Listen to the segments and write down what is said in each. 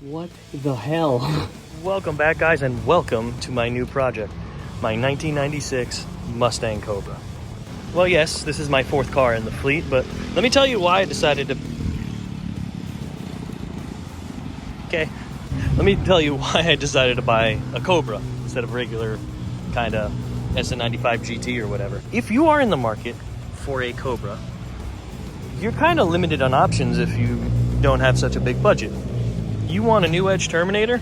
What the hell? Welcome back, guys, and welcome to my new project, my 1996 Mustang Cobra. Well, yes, this is my fourth car in the fleet, but let me tell you why I decided to... Let me tell you why I decided to buy a Cobra instead of regular kind of SN95 GT or whatever. If you are in the market for a Cobra, you're kind of limited on options if you don't have such a big budget. You want a new Edge Terminator?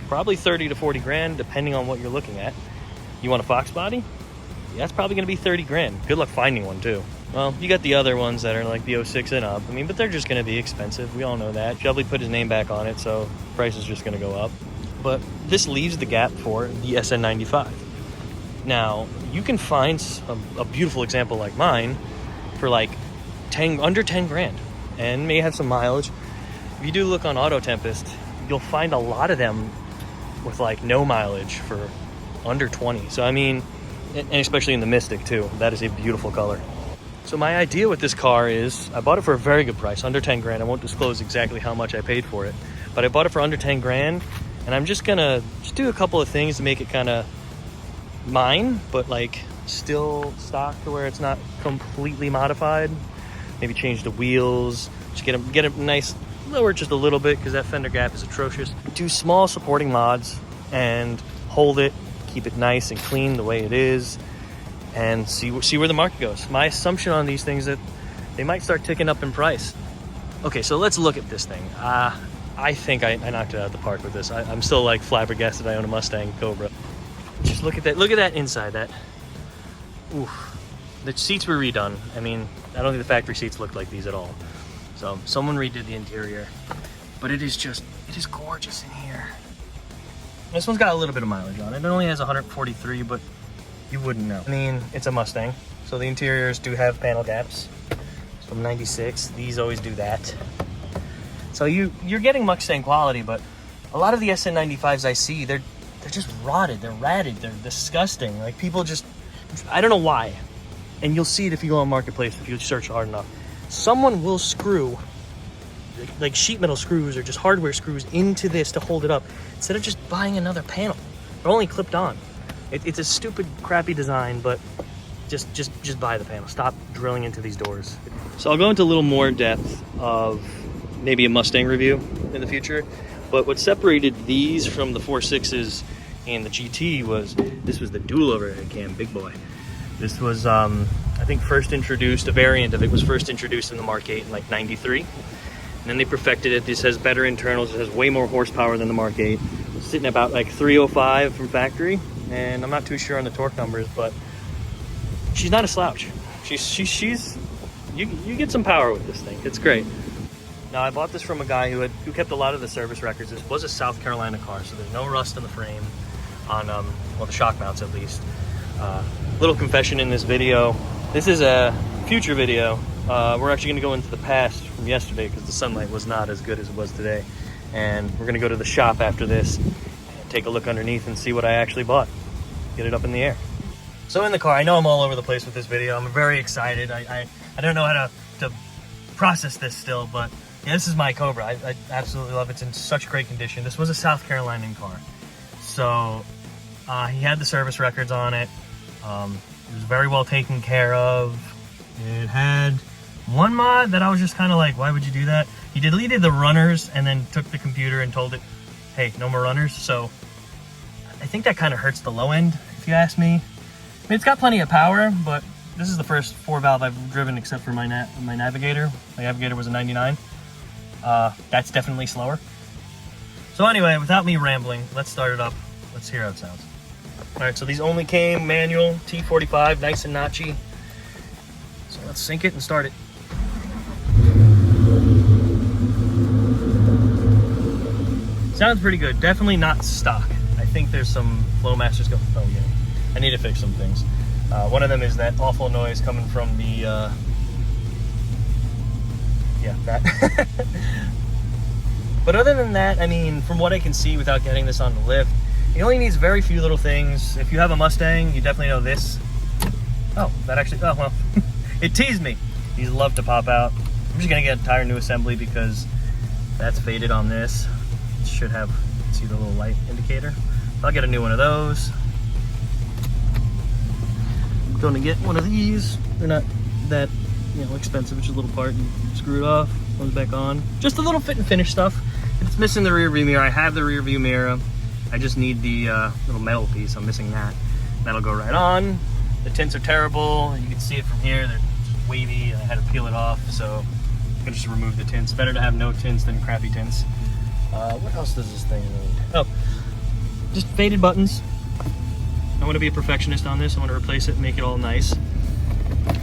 Probably 30 to 40 grand, depending on what you're looking at. You want a Fox body? Yeah, that's probably gonna be 30 grand. Good luck finding one too. Well, you got the other ones that are like the 06 and up. I mean, but they're just gonna be expensive. We all know that. Shelby put his name back on it, so price is just gonna go up. But this leaves the gap for the SN95. Now, you can find a beautiful example like mine for like under 10 grand and may have some mileage. If you do look on Auto Tempest, you'll find a lot of them with like no mileage for under 20. So I mean, and especially in the Mystic too, that is a beautiful color. So my idea with this car is, I bought it for a very good price, under 10 grand. I won't disclose exactly how much I paid for it, but I bought it for under 10 grand, and I'm just gonna do a couple of things to make it kind of mine, but like still stock to where it's not completely modified. Maybe change the wheels, just get a nice, lower just a little bit because that fender gap is atrocious. Do small supporting mods and hold it, keep it nice and clean the way it is, and see where the market goes. My assumption on these things that they might start ticking up in price. Okay, so let's look at this thing. I think I knocked it out of the park with this. I'm still like flabbergasted I own a Mustang Cobra. Just look at that inside. Oof. The seats were redone. I mean, I don't think the factory seats looked like these at all. So someone redid the interior, but it is gorgeous in here. This one's got a little bit of mileage on it. It only has 143, but you wouldn't know. I mean, it's a Mustang, so the interiors do have panel gaps. It's from 96, these always do that. So you're getting Mustang quality, but a lot of the SN95s I see, they're just rotted, they're ratted, they're disgusting. Like people just, I don't know why. And you'll see it if you go on Marketplace, if you search hard enough. Someone will screw like sheet metal screws or just hardware screws into this to hold it up instead of just buying another panel. They're only clipped on. It's a stupid, crappy design, but just buy the panel. Stop drilling into these doors. So I'll go into a little more depth of maybe a Mustang review in the future. But what separated these from the 4.6s and the GT was this was the dual overhead cam, big boy. This was, I think, first introduced, a variant of it was first introduced in the Mark 8 in like 93. And then they perfected it. This has better internals. It has way more horsepower than the Mark 8. It's sitting about like 305 from factory. And I'm not too sure on the torque numbers, but she's not a slouch. You get some power with this thing. It's great. Now, I bought this from a guy who kept a lot of the service records. This was a South Carolina car, so there's no rust in the frame on, well, the shock mounts at least. Little confession in this video. This is a future video. We're actually going to go into the past from yesterday because the sunlight was not as good as it was today. And we're going to go to the shop after this and take a look underneath and see what I actually bought. Get it up in the air. So in the car, I know I'm all over the place with this video. I'm very excited. I don't know how to process this still, but yeah, this is my Cobra. I absolutely love it. It's in such great condition. This was a South Carolinian car. So he had the service records on it. It was very well taken care of. It had one mod that I was just kind of like, why would you do that? He deleted the runners and then took the computer and told it, hey, no more runners. So I think that kind of hurts the low end, if you ask me. I mean, it's got plenty of power, but this is the first 4-valve I've driven except for my Navigator. My Navigator was a 99. That's definitely slower. So anyway, without me rambling, let's start it up. Let's hear how it sounds. All right, so these only came manual, T45, nice and notchy. So let's sync it and start it. Sounds pretty good. Definitely not stock. I think there's some flow masters going. Oh yeah, I need to fix some things. One of them is that awful noise coming from the, yeah, that. But other than that, I mean, from what I can see without getting this on the lift, it only needs very few little things. If you have a Mustang, you definitely know this. Oh, that actually, oh well, it teased me. These love to pop out. I'm just gonna get an entire new assembly because that's faded on this. It's should have, see the little light indicator. I'll get a new one of those. I'm going to get one of these. They're not that, you know, expensive. It's just a little part. You screw it off, comes back on. Just a little fit and finish stuff. It's missing the rear view mirror. I have the rear view mirror. I just need the little metal piece. I'm missing that. That'll go right on. The tints are terrible. You can see it from here. They're just wavy. I had to peel it off, so I can just remove the tints. Better to have no tints than crappy tints. What else does this thing need? Oh, just faded buttons. I want to be a perfectionist on this. I want to replace it and make it all nice.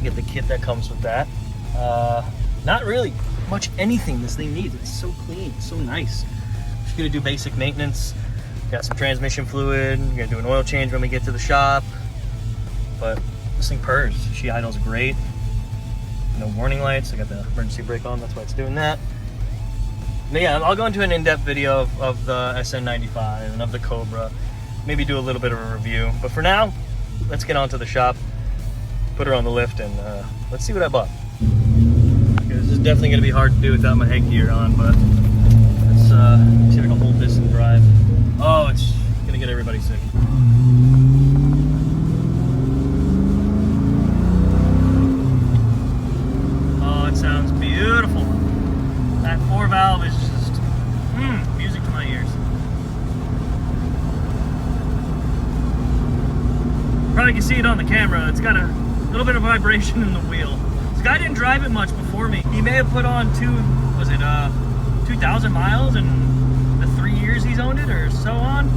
Get the kit that comes with that. Not really much anything this thing needs. It's so clean, it's so nice. Just gonna do basic maintenance. Got some transmission fluid. We're gonna do an oil change when we get to the shop. But this thing purrs. She idles great. No warning lights. I got the emergency brake on, that's why it's doing that. But yeah, I'll go into an in-depth video of the SN95 and of the Cobra. Maybe do a little bit of a review. But for now, let's get on to the shop, put her on the lift, and let's see what I bought. This is definitely going to be hard to do without my headgear on, but let's see if I can hold this and drive. Oh, it's going to get everybody sick. Oh, it sounds beautiful. That 4-valve is just music to my ears. Probably can see it on the camera. It's got a little bit of vibration in the wheel. This guy didn't drive it much before me. He may have put on 2,000 miles in the 3 years he's owned it, or so on.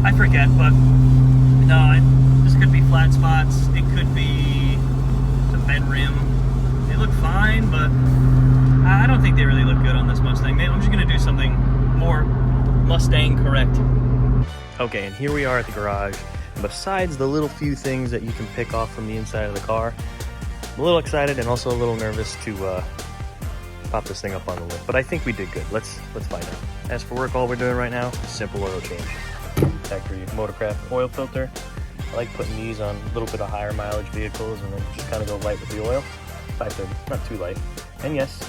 I forget, but no, this could be flat spots. It could be the bent rim. They look fine, but I don't think they really look good on this Mustang. Maybe I'm just gonna do something more Mustang correct. Okay, and here we are at the garage. Besides the little few things that you can pick off from the inside of the car, I'm a little excited and also a little nervous to pop this thing up on the lift, but I think we did good. Let's find out. As for work, all we're doing right now, simple oil change. Factory Motorcraft oil filter. I like putting these on a little bit of higher mileage vehicles and then just kind of go light with the oil. 530, not too light. And yes,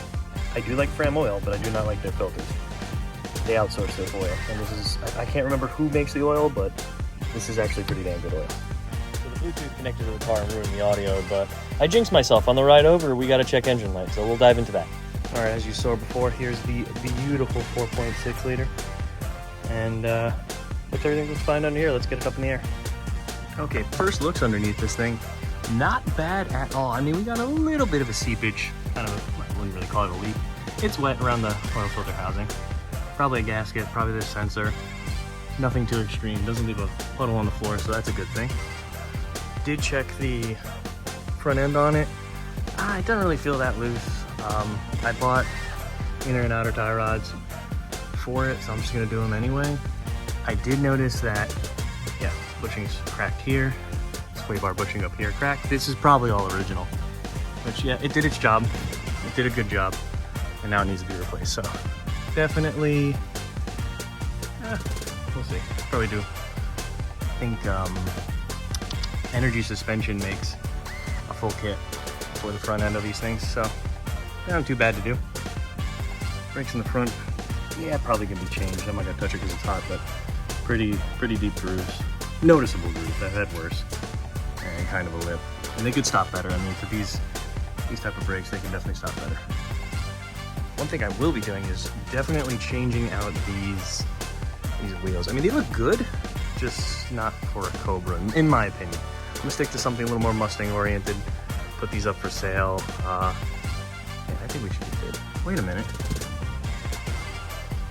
I do like Fram oil, but I do not like their filters. They outsource their oil, and this is, I can't remember who makes the oil, but this is actually pretty damn good oil. So the Bluetooth connected to the car and ruined the audio, but I jinxed myself. On the ride over, we got to check engine light, so we'll dive into that. All right, as you saw before, here's the beautiful 4.6 liter. And with everything that's fine under here, let's get it up in the air. Okay, first looks underneath this thing, not bad at all. I mean, we got a little bit of a seepage, kind of, I wouldn't really call it a leak. It's wet around the oil filter housing. Probably a gasket, probably the sensor. Nothing too extreme, doesn't leave a puddle on the floor, so that's a good thing. Did check the front end on it. It doesn't really feel that loose. I bought inner and outer tie rods for it, so I'm just gonna do them anyway. I did notice that, yeah, bushing's cracked here. Sway bar bushing up here cracked. This is probably all original, which, yeah, it did its job. It did a good job, and now it needs to be replaced, so definitely, we'll see. Probably do. I think Energy Suspension makes a full kit for the front end of these things, so not too bad to do. Brakes in the front, yeah, probably can be changed. I'm not gonna touch it because it's hot, but pretty deep grooves. Noticeable grooves. I've had worse. And kind of a lip. And they could stop better. I mean, for these type of brakes, they can definitely stop better. One thing I will be doing is definitely changing out these wheels. I mean, they look good, just not for a Cobra, in my opinion. I'm gonna stick to something a little more Mustang oriented. Put these up for sale. Yeah, I think we should be good. Wait a minute.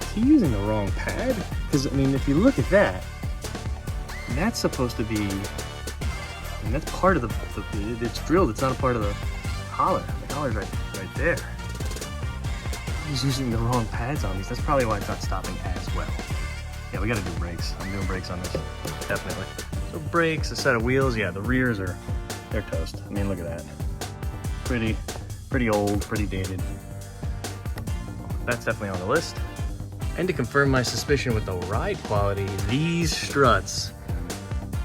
Is he using the wrong pad? Because, I mean, if you look at that, that's supposed to be, I mean, that's part of the it's drilled, it's not a part of the collar. The collar's right there. He's using the wrong pads on these. That's probably why it's not stopping as well. Yeah, we gotta do brakes. I'm doing brakes on this, definitely. So brakes, a set of wheels, yeah, the rears they're toast. I mean, look at that. Pretty old, pretty dated. That's definitely on the list. And to confirm my suspicion with the ride quality, these struts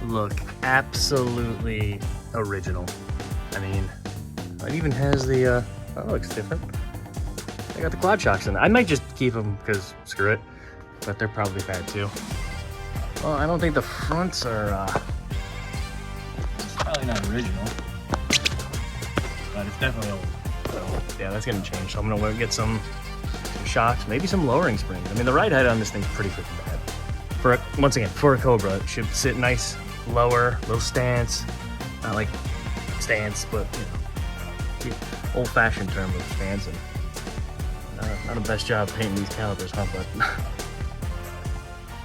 look absolutely original. I mean, it even has the, that looks different. I got the quad shocks in there. I might just keep them because screw it. but they're probably bad too. Well, I don't think the fronts are, it's probably not original, but it's definitely old. So yeah, that's gonna change. So I'm gonna get some shocks, maybe some lowering springs. I mean, the ride height on this thing's pretty freaking bad. Once again, for a Cobra, it should sit nice, lower, little stance. Not like stance, but you know, the old-fashioned term of stance. And not the best job painting these calipers, huh?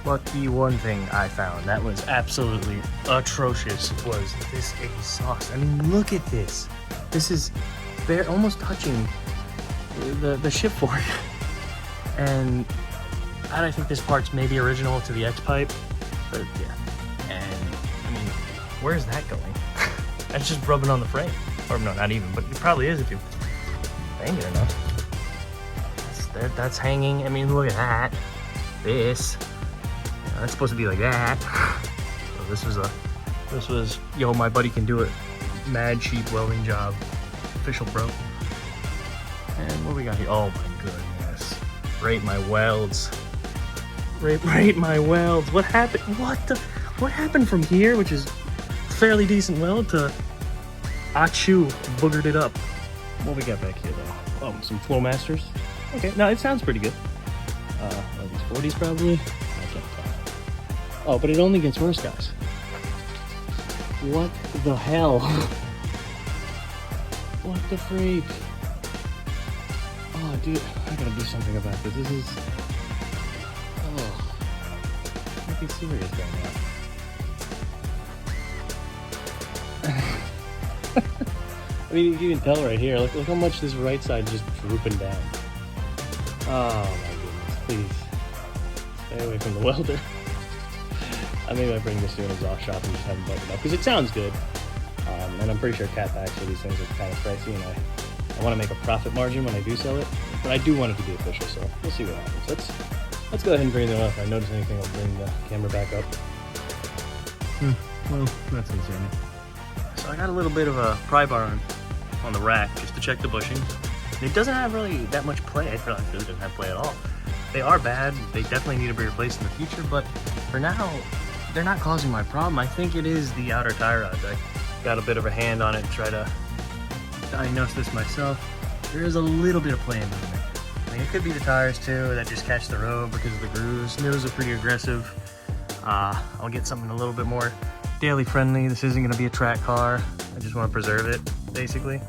But the one thing I found that was absolutely atrocious was this exhaust. I mean, look at this. This is almost touching the shift fork. And I think this part's maybe original to the X pipe, but yeah. And I mean, where's that going? That's just rubbing on the frame. Or no, not even, but it probably is if you bang it enough. That's hanging. I mean, look at that. This. That's supposed to be like that. So this was, yo, my buddy can do it. Mad cheap welding job. Official, bro. And what we got here? Oh my goodness. Rate my welds. Rate my welds. What happened? What happened from here, which is fairly decent weld, to Achoo boogered it up. What we got back here though? Oh, some Flowmasters. Okay, no, it sounds pretty good. Are these 40s probably? I can't tell. Oh, but it only gets worse, guys. What the hell? What the freak? Oh, dude, I gotta do something about this. This is... Oh. I'm getting serious right now. I mean, you can tell right here. Look how much this right side is just drooping down. Oh my goodness, please. Stay away from the welder. Maybe I bring this to an exhaust shop and just have them button up, because it sounds good. And I'm pretty sure catbacks for these things are kind of pricey, and I want to make a profit margin when I do sell it, but I do want it to be official, so we'll see what happens. Let's go ahead and bring them up. If I notice anything, I'll bring the camera back up. Well, that's insane. So I got a little bit of a pry bar on the rack just to check the bushings. It doesn't have really that much play. It really doesn't have play at all. They are bad. They definitely need to be replaced in the future, but for now, they're not causing my problem. I think it is the outer tie rods. I got a bit of a hand on it to try to diagnose this myself. There is a little bit of play in movement. I mean, it could be the tires too that just catch the road because of the grooves. Those are pretty aggressive. I'll get something a little bit more daily friendly. This isn't gonna be a track car. I just want to preserve it, basically.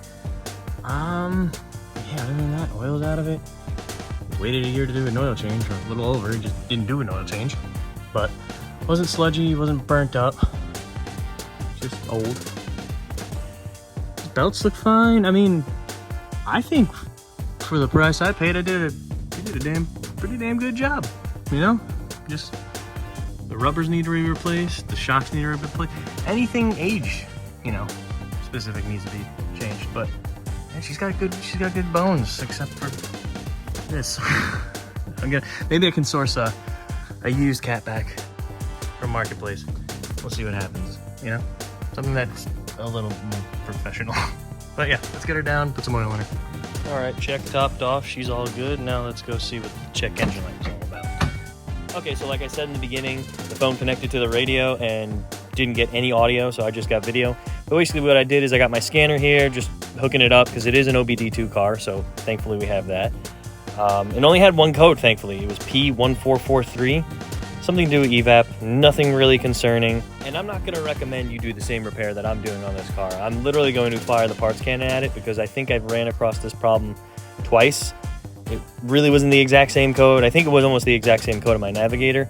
Yeah, other than that, oil's out of it. Waited a year to do an oil change, or a little over. Just didn't do an oil change, but wasn't sludgy, wasn't burnt up. Just old. The belts look fine. I mean, I think for the price I paid, they did a pretty damn good job. You know, just the rubbers need to be replaced, the shocks need to be replaced. Anything age, you know, specific needs to be changed. But man, she's got good bones, except for this. Maybe I can source a used catback from Marketplace. We'll see what happens. You know, something that's a little more professional. But yeah, let's get her down, put some oil in her. All right, check topped off. She's all good. Now let's go see what the check engine light is all about. Okay, so like I said in the beginning, the phone connected to the radio and didn't get any audio, so I just got video. But basically what I did is I got my scanner here, just hooking it up because it is an OBD2 car, so thankfully we have that. It only had one code, thankfully. It was P1443. Something to do with evap, nothing really concerning. And I'm not gonna recommend you do the same repair that I'm doing on this car. I'm literally going to fire the parts cannon at it because I think I've ran across this problem twice. It really wasn't the exact same code. I think it was almost the exact same code of my Navigator,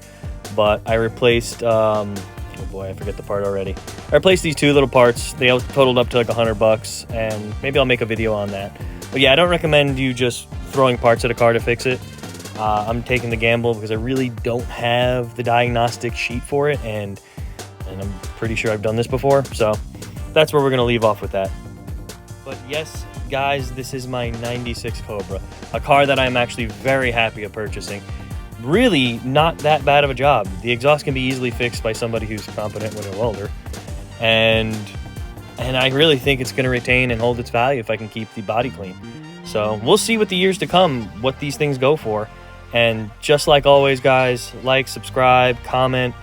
but I replaced, oh boy, I forget the part already. I replaced these two little parts. They totaled up to like $100, and maybe I'll make a video on that. But yeah, I don't recommend you just throwing parts at a car to fix it. I'm taking the gamble because I really don't have the diagnostic sheet for it, and I'm pretty sure I've done this before, so that's where we're gonna leave off with that. But yes, guys, this is my 96 Cobra, a car that I'm actually very happy of purchasing. Really not that bad of a job. The exhaust can be easily fixed by somebody who's competent with a welder, and I really think it's gonna retain and hold its value if I can keep the body clean. So we'll see what the years to come, what these things go for. And just like always, guys, like, subscribe, comment.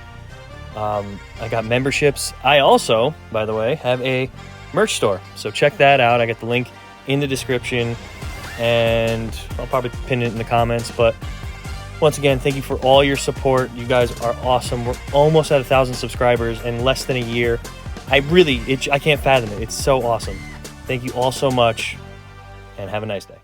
I got memberships. I also, by the way, have a merch store, so check that out. I got the link in the description, and I'll probably pin it in the comments. But once again, thank you for all your support. You guys are awesome. We're almost at 1,000 subscribers in less than a year. I can't fathom it. It's so awesome. Thank you all so much, and have a nice day.